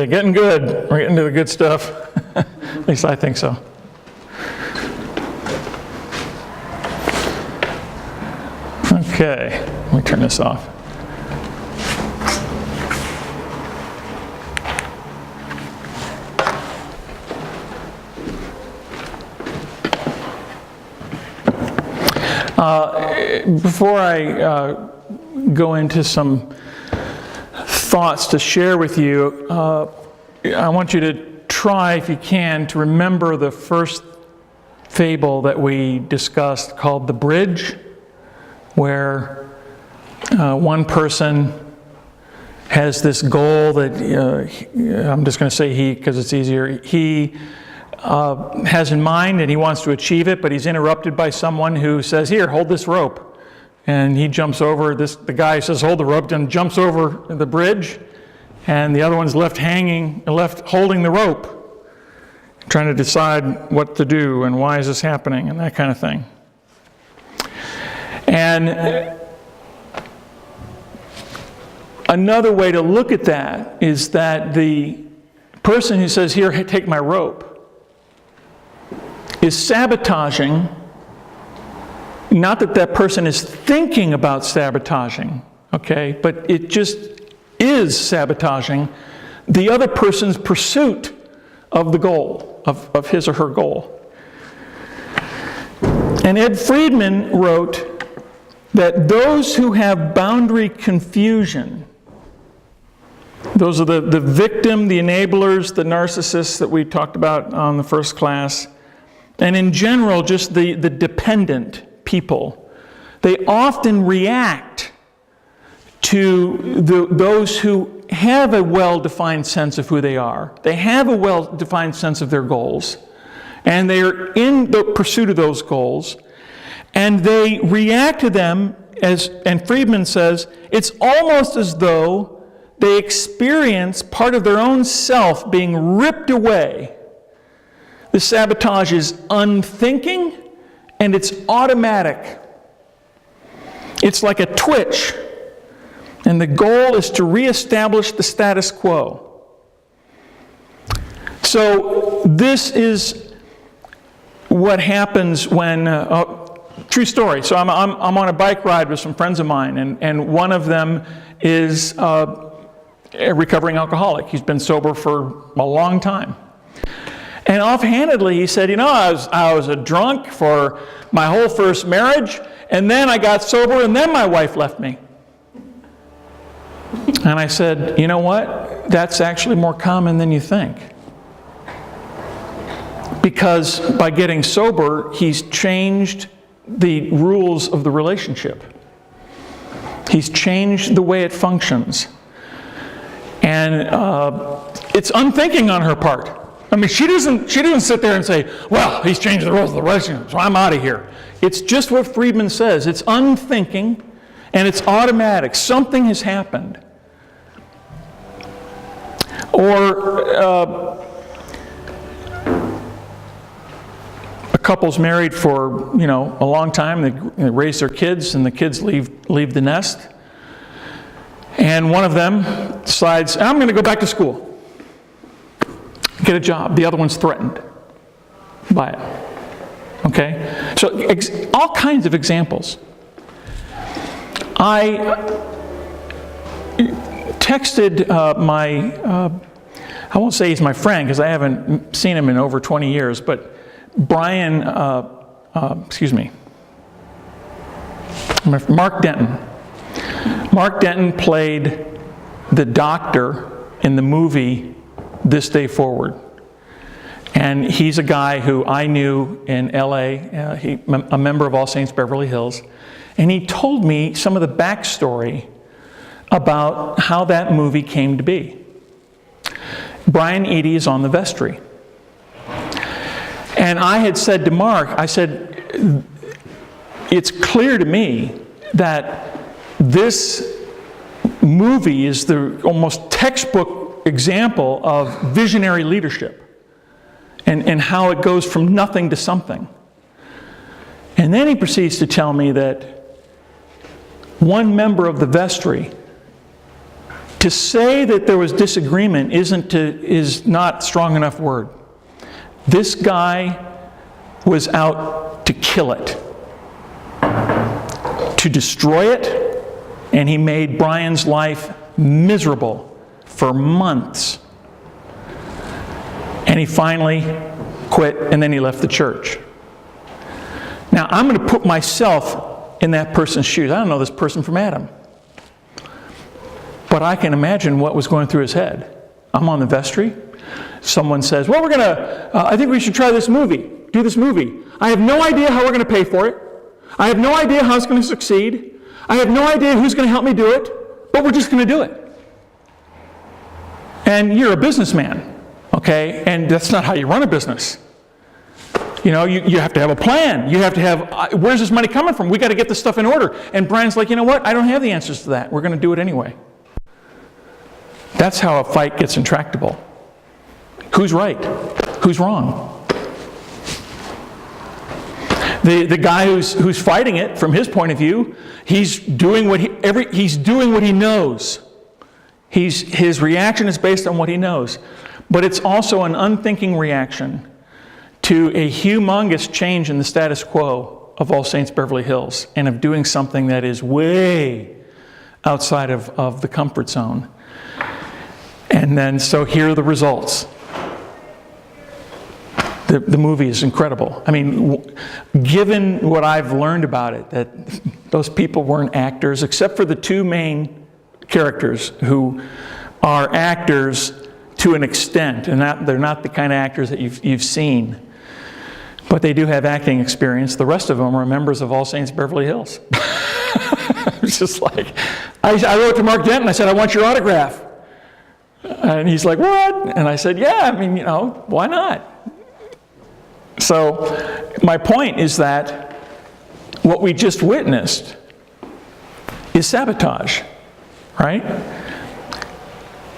Okay, getting good. We're getting to the good stuff. At least I think so. Okay, let me turn this off. Before I go into some thoughts to share with you, I want you to try, if you can, to remember the first fable that we discussed called The Bridge, where one person has this goal that, I'm just going to say he because it's easier, he has in mind and he wants to achieve it, but he's interrupted by someone who says, here, hold this rope. And he jumps over, the guy says, hold the rope, and jumps over the bridge, and the other one's left holding the rope, trying to decide what to do and why is this happening and that kind of thing. And another way to look at that is that the person who says, here, take my rope, is sabotaging. Not that that person is thinking about sabotaging, okay, but it just is sabotaging the other person's pursuit of the goal, of his or her goal. And Ed Friedman wrote that those who have boundary confusion, those are the victim, the enablers, the narcissists that we talked about on the first class, and in general, just the dependent people, they often react to those who have a well-defined sense of who they are. They have a well-defined sense of their goals, and they are in the pursuit of those goals, and they react to them and Friedman says, it's almost as though they experience part of their own self being ripped away. The sabotage is unthinking, and it's automatic. It's like a twitch. And the goal is to reestablish the status quo. So this is what happens when, true story. So I'm on a bike ride with some friends of mine, and one of them is a recovering alcoholic. He's been sober for a long time. And offhandedly, he said, I was a drunk for my whole first marriage, and then I got sober, and then my wife left me. And I said, you know what? That's actually more common than you think. Because by getting sober, he's changed the rules of the relationship. He's changed the way it functions. And it's unthinking on her part. I mean, she doesn't sit there and say, well, he's changed the rules of the relationship, so I'm out of here. It's just what Friedman says. It's unthinking, and it's automatic. Something has happened. Or a couple's married for, a long time. They raise their kids, and the kids leave the nest. And one of them decides, I'm going to go back to school. Get a job. The other one's threatened by it. Okay? So all kinds of examples. I texted I won't say he's my friend because I haven't seen him in over 20 years, but Brian, Mark Denton. Mark Denton played the doctor in the movie This Day Forward. And he's a guy who I knew in LA, a member of All Saints Beverly Hills. And he told me some of the backstory about how that movie came to be. Brian Eady is on the vestry. And I had said to Mark, I said, it's clear to me that this movie is the almost textbook example of visionary leadership and how it goes from nothing to something. And then he proceeds to tell me that one member of the vestry To say that there was disagreement is not strong enough word. This guy was out to kill it, to destroy it, and he made Brian's life miserable for months. And he finally quit, and then he left the church. Now, I'm going to put myself in that person's shoes. I don't know this person from Adam. But I can imagine what was going through his head. I'm on the vestry. Someone says, well, I think we should try this movie, do this movie. I have no idea how we're going to pay for it. I have no idea how it's going to succeed. I have no idea who's going to help me do it, but we're just going to do it. And you're a businessman, okay? And that's not how you run a business. You know, you have to have a plan. You have to have, where's this money coming from? We got to get this stuff in order. And Brian's like, you know what? I don't have the answers to that. We're going to do it anyway. That's how a fight gets intractable. Who's right? Who's wrong? The guy who's fighting it, from his point of view, he's doing what he knows. His reaction is based on what he knows. But it's also an unthinking reaction to a humongous change in the status quo of All Saints Beverly Hills, and of doing something that is way outside of the comfort zone. And then, so here are the results. The movie is incredible. I mean, given what I've learned about it, that those people weren't actors, except for the two main characters who are actors to an extent, and they're not the kind of actors that you've seen. But they do have acting experience. The rest of them are members of All Saints Beverly Hills. It's just like, I wrote to Mark Denton, I said, I want your autograph. And he's like, what? And I said, yeah, I mean, you know, why not? So my point is that what we just witnessed is sabotage, right?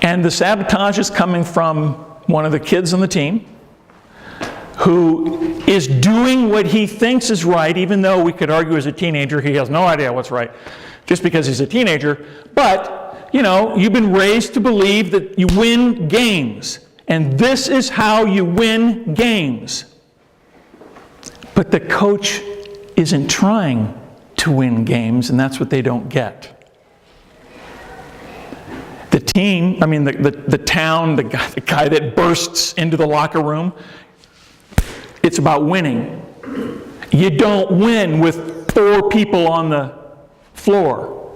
And the sabotage is coming from one of the kids on the team who is doing what he thinks is right, even though we could argue as a teenager he has no idea what's right, just because he's a teenager. But, you know, you've been raised to believe that you win games, and this is how you win games. But the coach isn't trying to win games, and that's what they don't get. The team, I mean, the town, the guy that bursts into the locker room, it's about winning. You don't win with 4 people on the floor.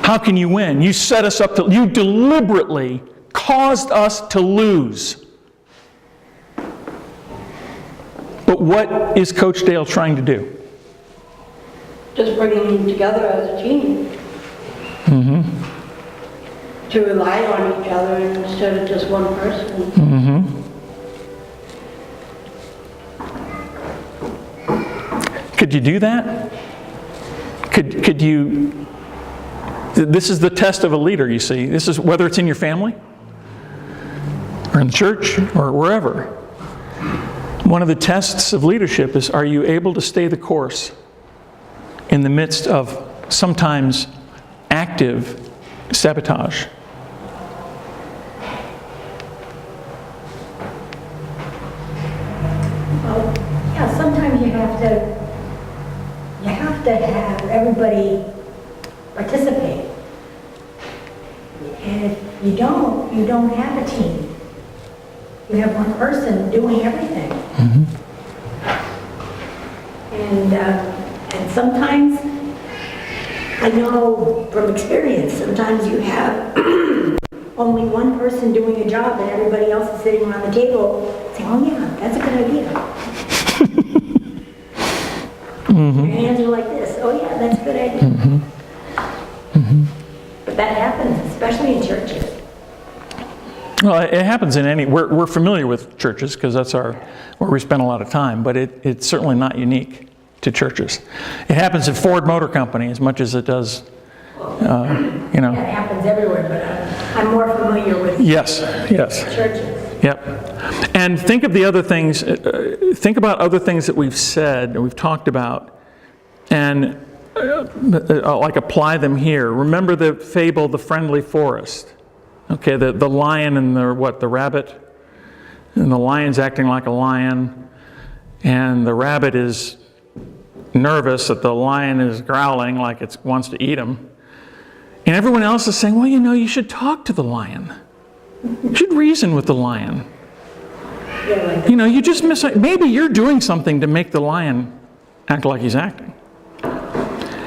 How can you win? You set us up you deliberately caused us to lose. But what is Coach Dale trying to do? Just bringing them together as a team. Mm-hmm. To rely on each other instead of just one person. Mm-hmm. Could you do that? Could you? This is the test of a leader, you see. This is whether it's in your family, or in the church, or wherever. One of the tests of leadership is, are you able to stay the course in the midst of sometimes active sabotage? Well, yeah, sometimes you have to have everybody participate. And if you don't have a team. You have one person doing everything. Mm-hmm. And sometimes, I know from experience, sometimes you have only one person doing a job and everybody else is sitting around the table saying, oh yeah, that's a good idea. Mm-hmm. Your hands are like this, oh yeah, that's a good idea. Mm-hmm. Mm-hmm. But that happens, especially in churches. Well, it happens in we're familiar with churches because that's where we spend a lot of time, but it's certainly not unique to churches. It happens at Ford Motor Company as much as it does, you know. Yeah, it happens everywhere, but I'm more familiar with yes. churches. Yep. And think of the other things, think about other things that we've said and we've talked about, and like apply them here. Remember the fable, The Friendly Forest. Okay, the lion and the rabbit? And the lion's acting like a lion, and the rabbit is nervous that the lion is growling like it wants to eat him. And everyone else is saying, well, you should talk to the lion. You should reason with the lion. You just maybe you're doing something to make the lion act like he's acting.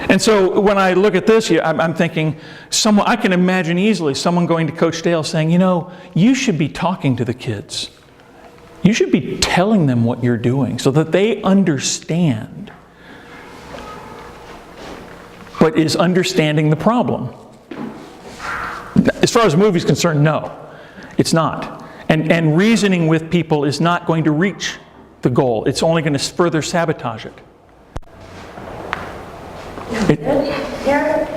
And so when I look at this, I'm thinking, I can imagine easily someone going to Coach Dale saying, you should be talking to the kids. You should be telling them what you're doing so that they understand. But is understanding the problem? As far as the movie's concerned, no, it's not. And reasoning with people is not going to reach the goal. It's only going to further sabotage it.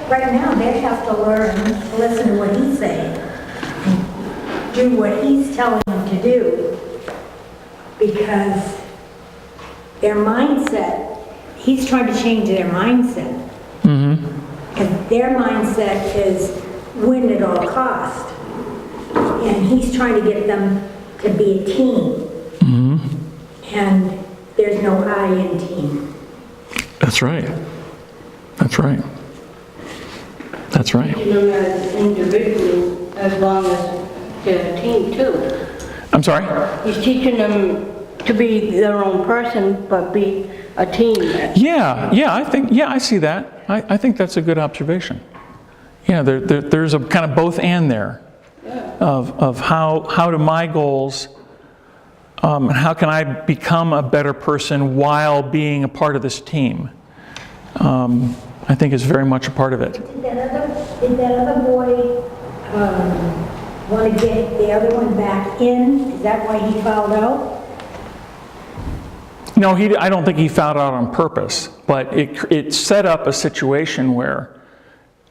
Right now, they have to learn to listen to what he's saying, and do what he's telling them to do, because their mindset, he's trying to change their mindset. Because their mindset is win at all cost. And he's trying to get them to be a team. And there's no I in team. That's right. That's right. That's right. Teaching them as individuals as long as they're a team too. I'm sorry? He's teaching them to be their own person, but be a team. I see that. I think that's a good observation. Yeah, there's a kind of both and there. Of how do my goals, and how can I become a better person while being a part of this team? I think is very much a part of it. Did that other boy want to get the other one back in? Is that why he fouled out? No, I don't think he fouled out on purpose, but it set up a situation where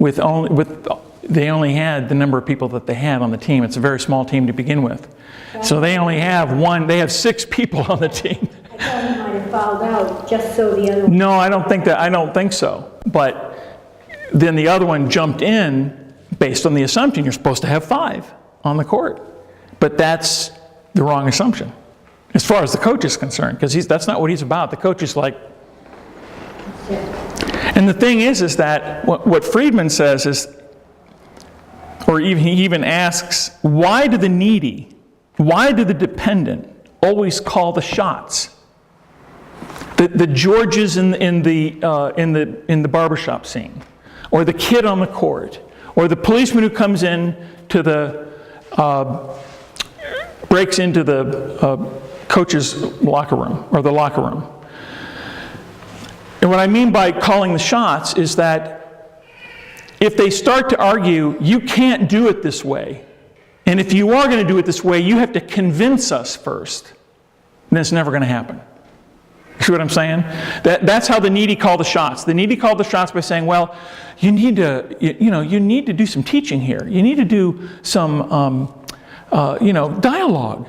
they only had the number of people that they had on the team. It's a very small team to begin with. So they only have they have 6 people on the team. I thought he might have fouled out just so the other one... No, I don't think so. But then the other one jumped in based on the assumption you're supposed to have 5 on the court. But that's the wrong assumption, as far as the coach is concerned, because that's not what he's about. The coach is like... And the thing is that what Friedman says is, or he even asks, why do the dependent always call the shots? The Georges in the barbershop scene, or the kid on the court, or the policeman who comes in to breaks into the coach's locker room, or the locker room. And what I mean by calling the shots is that if they start to argue, you can't do it this way, and if you are going to do it this way, you have to convince us first, then it's never going to happen. You see what I'm saying? That's how the needy call the shots. The needy call the shots by saying, well, you need to do some teaching here. You need to do some, dialogue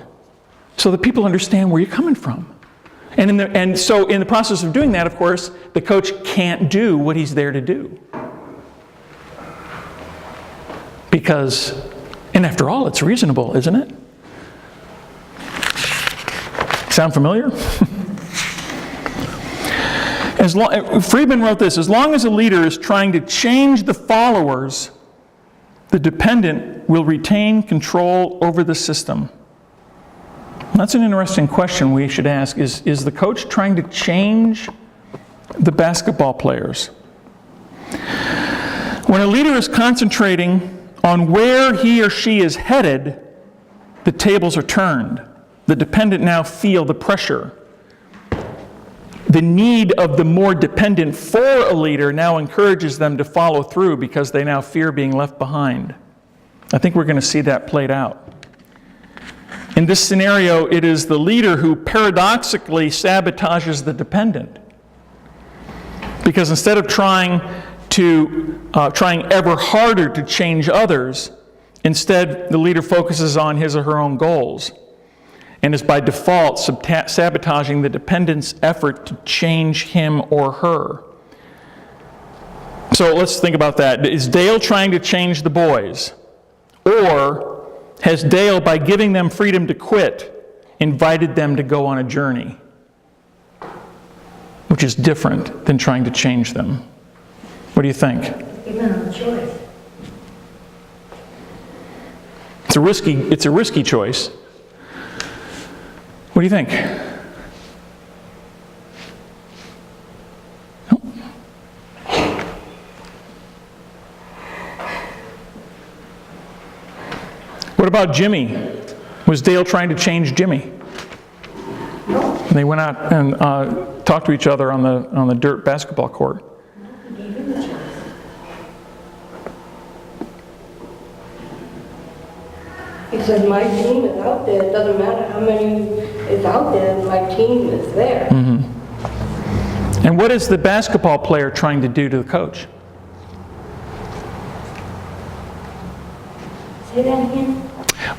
so that people understand where you're coming from. And so in the process of doing that, of course, the coach can't do what he's there to do. Because, and after all, it's reasonable, isn't it? Sound familiar? Friedman wrote this, as long as a leader is trying to change the followers, the dependent will retain control over the system. That's an interesting question we should ask. Is the coach trying to change the basketball players? When a leader is concentrating on where he or she is headed, the tables are turned. The dependent now feel the pressure. The need of the more dependent for a leader now encourages them to follow through because they now fear being left behind. I think we're going to see that played out. In this scenario, it is the leader who paradoxically sabotages the dependent. Because instead of trying ever harder to change others, instead the leader focuses on his or her own goals and is by default sabotaging the dependent's effort to change him or her. So let's think about that. Is Dale trying to change the boys? Or has Dale, by giving them freedom to quit, invited them to go on a journey? Which is different than trying to change them. What do you think? Give them a choice. It's a risky choice. What do you think? What about Jimmy? Was Dale trying to change Jimmy? No. And they went out and talked to each other on the dirt basketball court. He gave him a choice. He said, my team is out there, it doesn't matter how many is out there, my team is there. And what is the basketball player trying to do to the coach? Say that again?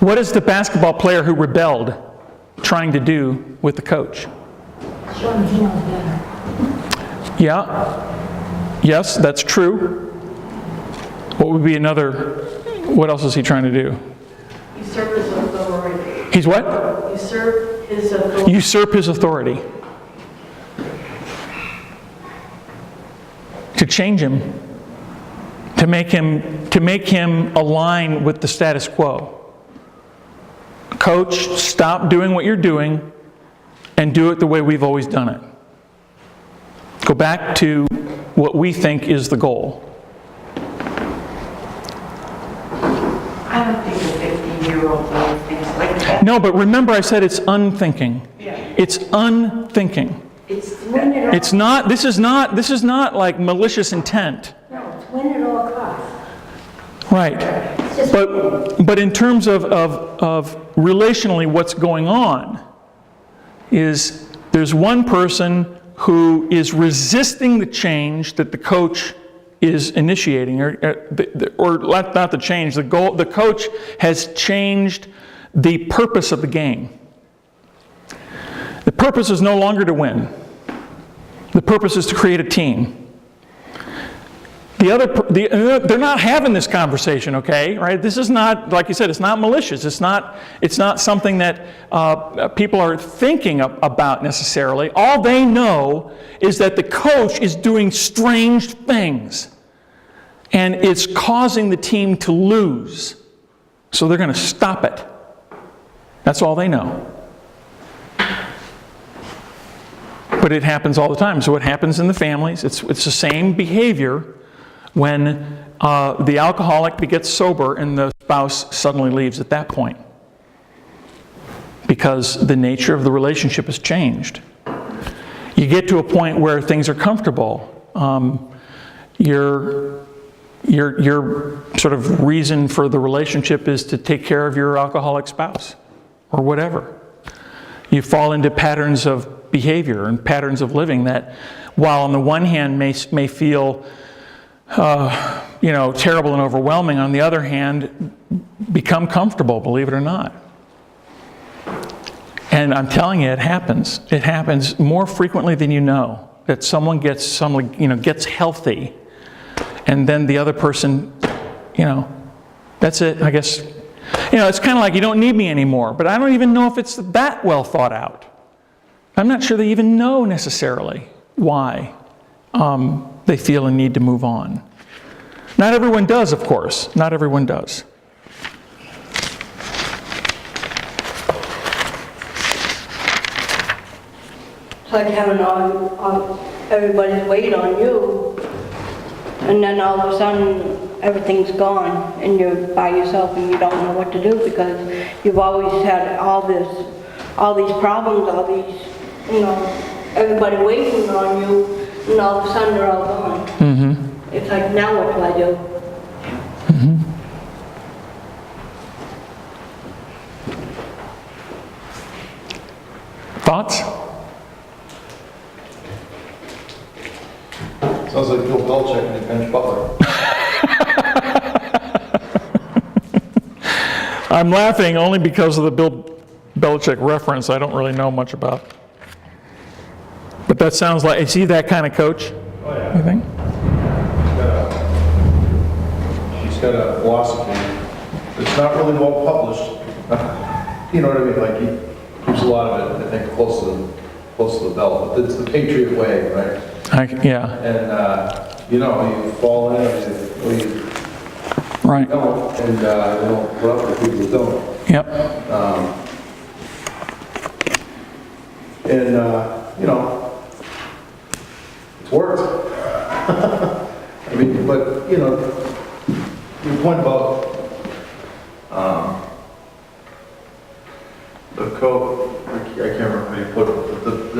What is the basketball player who rebelled trying to do with the coach? Show him he knows better. Yeah. Yes, that's true. What would be another, what else is he trying to do? Usurp his authority. He's what? Usurp his authority. Usurp his authority. To change him. To make him align with the status quo. Coach, stop doing what you're doing and do it the way we've always done it. Go back to what we think is the goal. I don't think a 15-year-old does things like that. No, but remember I said it's unthinking. Yeah. It's unthinking. Win at all. It's not, this is not like malicious intent. No, it's win at all costs. Right. It's just, But in terms of relationally what's going on is there's one person who is resisting the change that the coach is initiating, or not the change, the goal. The coach has changed the purpose of the game. The purpose is no longer to win. The purpose is to create a team. They're not having this conversation, okay? Right? This is not, like you said, it's not malicious. It's not something that people are thinking about necessarily. All they know is that the coach is doing strange things, and it's causing the team to lose. So they're going to stop it. That's all they know. But it happens all the time. So it happens in the families. It's the same behavior when the alcoholic gets sober and the spouse suddenly leaves at that point. Because the nature of the relationship has changed. You get to a point where things are comfortable. Your sort of reason for the relationship is to take care of your alcoholic spouse or whatever. You fall into patterns of behavior and patterns of living that, while on the one hand may feel terrible and overwhelming, on the other hand become comfortable, believe it or not. And I'm telling you, it happens. It happens more frequently than you know, that someone gets healthy, and then the other person, that's it, I guess. It's kind of like, you don't need me anymore, but I don't even know if it's that well thought out. I'm not sure they even know necessarily why they feel a need to move on. Not everyone does, of course. Not everyone does. It's like having everybody's weight on you, and then all of a sudden everything's gone and you're by yourself and you don't know what to do because you've always had all these problems, everybody waiting on you, and all of a sudden they're all gone. Mm-hmm. It's like, now what do I do? Mm-hmm. Thoughts? Sounds like Bill Belichick and bench Butler. I'm laughing only because of the Bill Belichick reference I don't really know much about. But that sounds like, is he that kind of coach? Oh, yeah. You think? He's got got a philosophy that's not really well published. You know what I mean? Like, he keeps a lot of it, I think, close to the belt. But it's the Patriot way, right? Yeah, And, you know, you fall in, or you right. don't, and you don't put up with people who don't. Yep. And, you know, it's worked. I mean, but, you know, your point about the code, I can't remember how you put it, but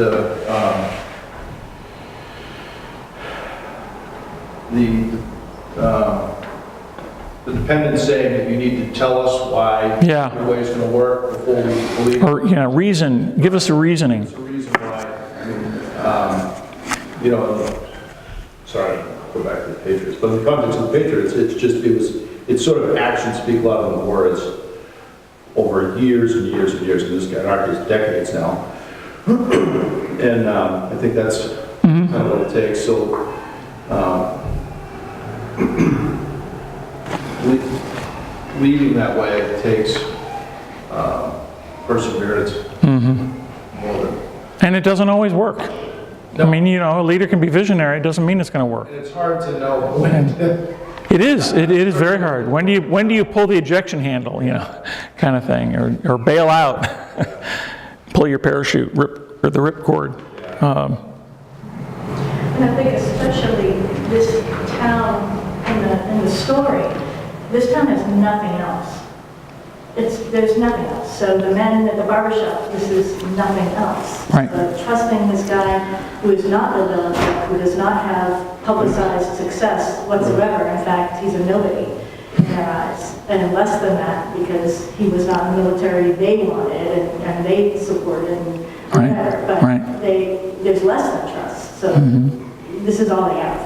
the dependent saying that you need to tell us why Yeah. your way is going to work before we believe it. Or, reason, give us a reasoning. There's a reason why, you know, sorry, go back to the Patriots, but in the context of the Patriots, it's sort of actions speak louder than words over years and years and years, and this guy, in our case, decades now. And I think that's kind of what it takes. So, leading that way, it takes perseverance. More than, And it doesn't always work. I mean, a leader can be visionary, it doesn't mean it's going to work. and it's hard to know when. It is very hard. When do you pull the ejection handle, kind of thing, or bail out, pull your parachute, rip the ripcord. And I think especially this town in the story, this town has nothing else. There's nothing else. So the men at the barbershop, this is nothing else. Right. Trusting this guy who is not lived on, who does not have publicized success whatsoever. In fact, he's a nobody in their eyes. And less than that, because he was not the military they wanted and they supported and whatever. But Right. there's less than trust. So this is all they have.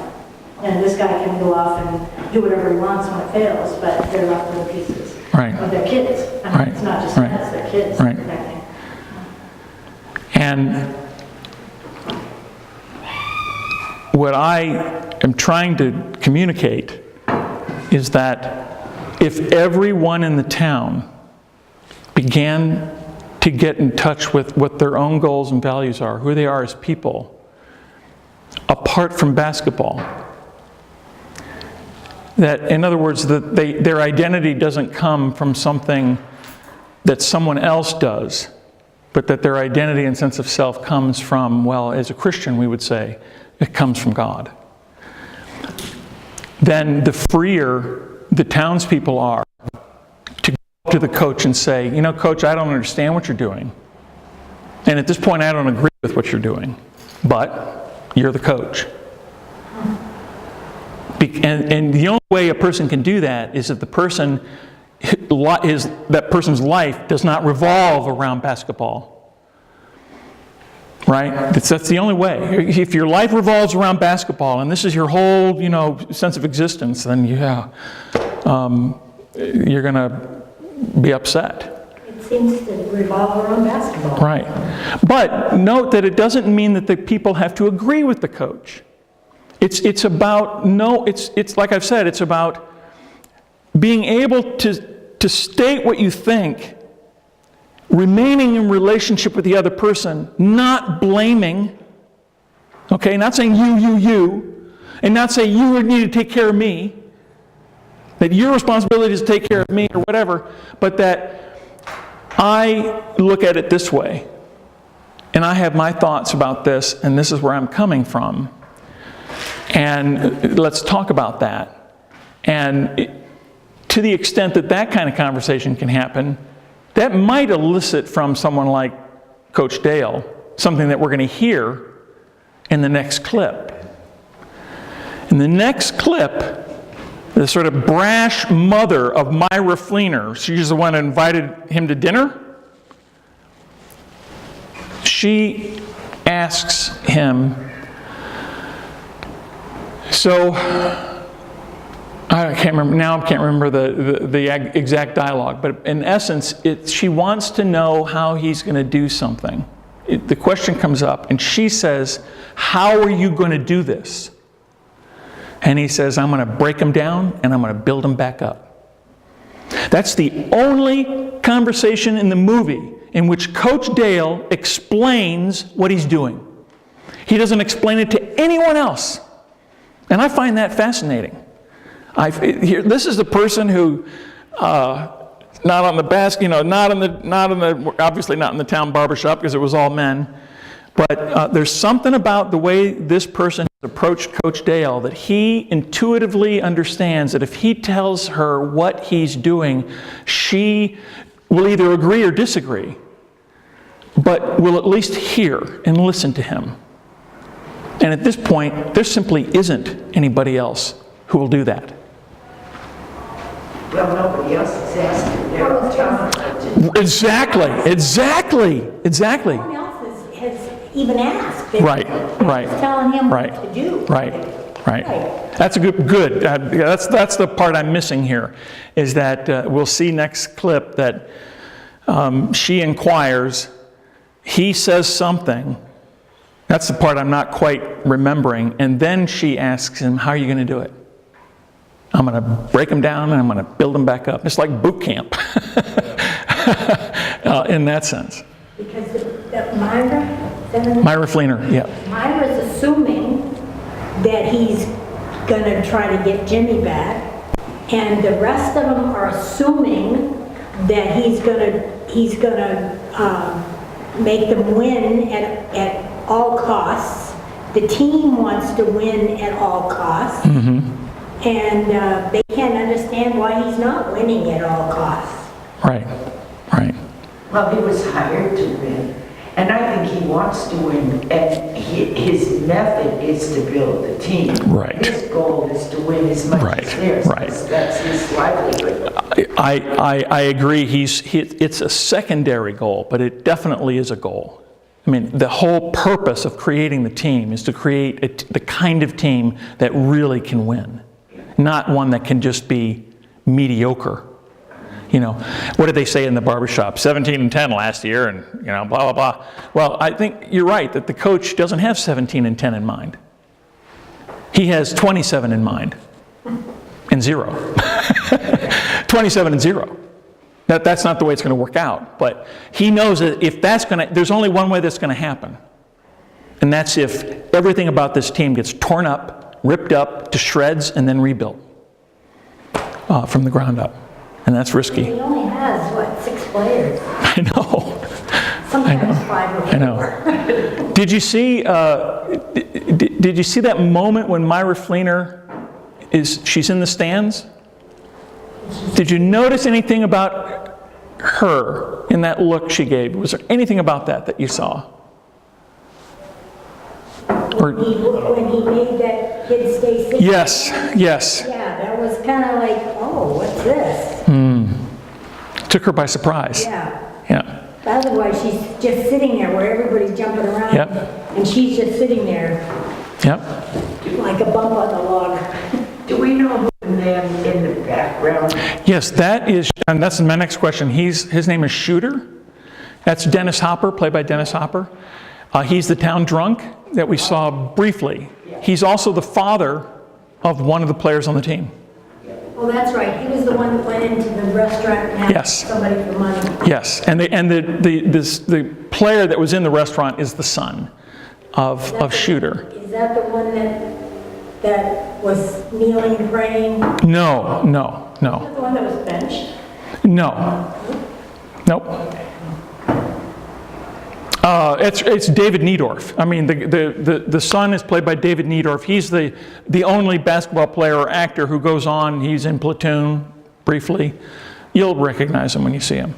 And this guy can go off and do whatever he wants when it fails, but they're left with the pieces Right. of their kids. I mean, Right. it's not just Right. that's their kids. Right. Protecting. And what I am trying to communicate is that if everyone in the town began to get in touch with what their own goals and values are, who they are as people, apart from basketball, that, in other words, that their identity doesn't come from something that someone else does, but that their identity and sense of self comes from, well, as a Christian we would say, it comes from God. Then the freer the townspeople are to go up to the coach and say, coach, I don't understand what you're doing. And at this point I don't agree with what you're doing, but you're the coach. And the only way a person can do that is if that person's life does not revolve around basketball. Right? That's the only way. If your life revolves around basketball and this is your whole, sense of existence, then you're going to be upset. It seems to revolve around basketball. Right. But note that it doesn't mean that the people have to agree with the coach. It's about, it's like I've said, it's about being able to state what you think, remaining in relationship with the other person, not blaming, okay, not saying you, and not saying you need to take care of me, that your responsibility is to take care of me or whatever, but that I look at it this way, and I have my thoughts about this, and this is where I'm coming from. And let's talk about that. And to the extent that that kind of conversation can happen, that might elicit from someone like Coach Dale something that we're going to hear in the next clip. In the next clip, the sort of brash mother of Myra Fleener, she's the one that invited him to dinner. She asks him, so, I can't remember the exact dialogue, but in essence, she wants to know how he's going to do something. The question comes up, and she says, how are you going to do this? And he says, I'm going to break them down and I'm going to build them back up. That's the only conversation in the movie in which Coach Dale explains what he's doing. He doesn't explain it to anyone else. And I find that fascinating. This is the person who, not on the obviously not in the town barbershop because it was all men, but there's something about the way this person has approached Coach Dale that he intuitively understands that if he tells her what he's doing, she will either agree or disagree, but will at least hear and listen to him. And at this point, there simply isn't anybody else who will do that. Well, nobody else is asking. They're telling them to. Exactly. No one else has even asked. Right. They're telling him Right. what to do. Right. That's a good. That's the part I'm missing here, is that we'll see next clip that she inquires, he says something. That's the part I'm not quite remembering, and then she asks him, "How are you going to do it?" I'm going to break them down and I'm going to build them back up. It's like boot camp in that sense. Because Myra Fleener, yeah. Myra's assuming that he's going to try to get Jimmy back, and the rest of them are assuming that he's going to make them win at all costs. The team wants to win at all costs. Mm-hmm. And they can't understand why he's not winning at all costs. Right. Well, he was hired to win, and I think he wants to win, and his method is to build the team. Right. His goal is to win as much as theirs. Right. That's his livelihood. I agree. It's a secondary goal, but it definitely is a goal. I mean, the whole purpose of creating the team is to create the kind of team that really can win, not one that can just be mediocre. You know, what did they say in the barbershop? 17-10 last year, and blah blah blah. Well, I think you're right that the coach doesn't have 17-10 in mind. He has 27 in mind, and 0. 27 and 0. That's not the way it's going to work out. But he knows that if there's only one way that's going to happen, and that's if everything about this team gets torn up, ripped up to shreds, and then rebuilt from the ground up. And that's risky. He only has, 6 players? I know. Sometimes 5 or 4. I know. Did you see that moment when Myra Fleener she's in the stands? Did you notice anything about her in that look she gave? Was there anything about that you saw? When he made that kid stay sick? Yes. Yeah, that was kind of like, oh, what's this? Took her by surprise. Yeah. Otherwise, she's just sitting there where everybody's jumping around. Yep. And she's just sitting there Yep. like a bump on the log. Do we know who the man in the background? Yes, that's my next question. His name is Shooter. That's Dennis Hopper, played by Dennis Hopper. He's the town drunk that we saw briefly. He's also the father of one of the players on the team. Oh, that's right. He was the one that went into the restaurant and asked somebody for money. Yes, and the player that was in the restaurant is the son of Shooter. Is that the one that was kneeling and praying? No. The one that was benched? No. Nope. It's David Niedorf. I mean, the son is played by David Niedorf. He's the only basketball player or actor who goes on. He's in Platoon briefly. You'll recognize him when you see him.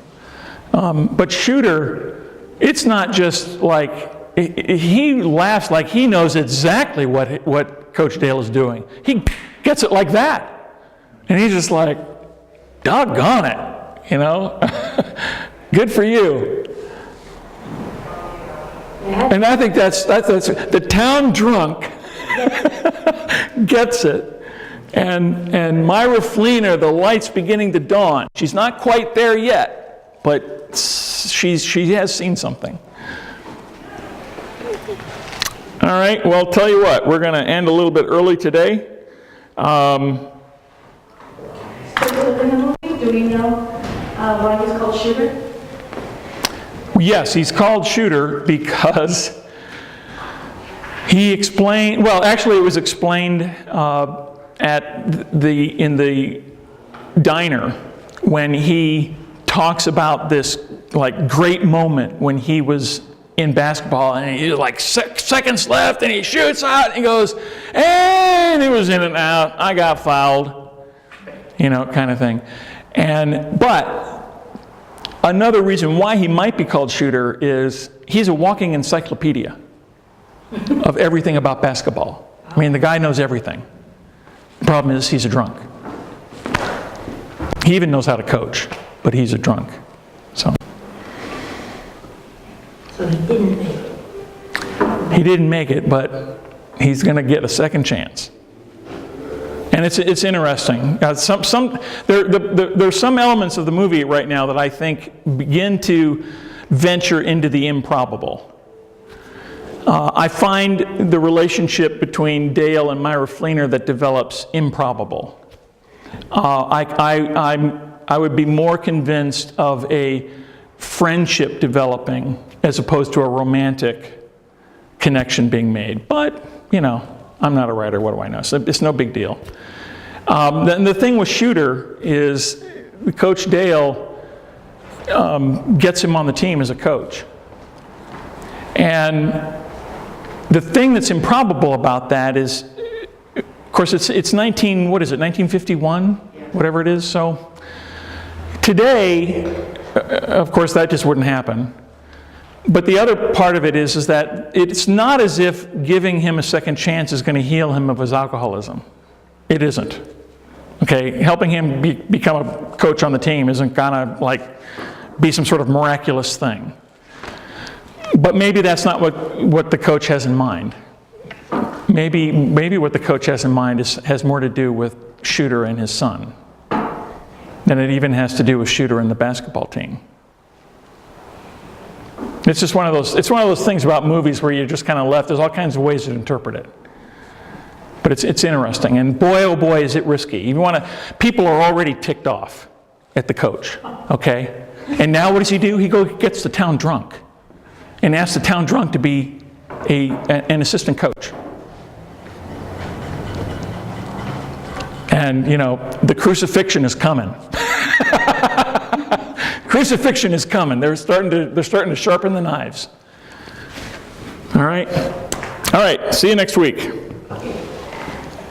But Shooter, it's not just like he laughs like he knows exactly what Coach Dale is doing. He gets it like that, and he's just like, doggone it, Good for you. And I think that's the town drunk gets it. And Myra Fleener, the light's beginning to dawn. She's not quite there yet, but she has seen something. All right, well, tell you what, we're going to end a little bit early today. In the movie, do we know why he's called Shooter? Yes, he's called Shooter because he explained, well, actually it was explained in the diner when he talks about this like great moment when he was in basketball and he like seconds left and he shoots out and he goes, and it was in and out, I got fouled, you know, kind of thing. But another reason why he might be called Shooter is he's a walking encyclopedia of everything about basketball. I mean, the guy knows everything. The problem is he's a drunk. He even knows how to coach, but he's a drunk. So he didn't make it. he didn't make it, but he's going to get a second chance. And it's interesting. There's some elements of the movie right now that I think begin to venture into the improbable. I find the relationship between Dale and Myra Fleener that develops improbable. I would be more convinced of a friendship developing as opposed to a romantic connection being made. But, you know, I'm not a writer, what do I know? So it's no big deal. The thing with Shooter is Coach Dale gets him on the team as a coach. And the thing that's improbable about that is, of course, it's 1951, whatever it is. So today, of course, that just wouldn't happen. But the other part of it is that it's not as if giving him a second chance is going to heal him of his alcoholism. It isn't. Okay, helping him become a coach on the team isn't gonna like be some sort of miraculous thing. But maybe that's not what the coach has in mind. Maybe what the coach has in mind has more to do with Shooter and his son than it even has to do with Shooter and the basketball team. It's just one of those things about movies where you're just kind of left. There's all kinds of ways to interpret it. But it's interesting, and boy, oh boy, is it risky. People are already ticked off at the coach, okay? And now what does he do? He gets the town drunk and asks the town drunk to be an assistant coach. And, you know, the crucifixion is coming. Crucifixion is coming. They're starting to sharpen the knives. All right? All right, see you next week.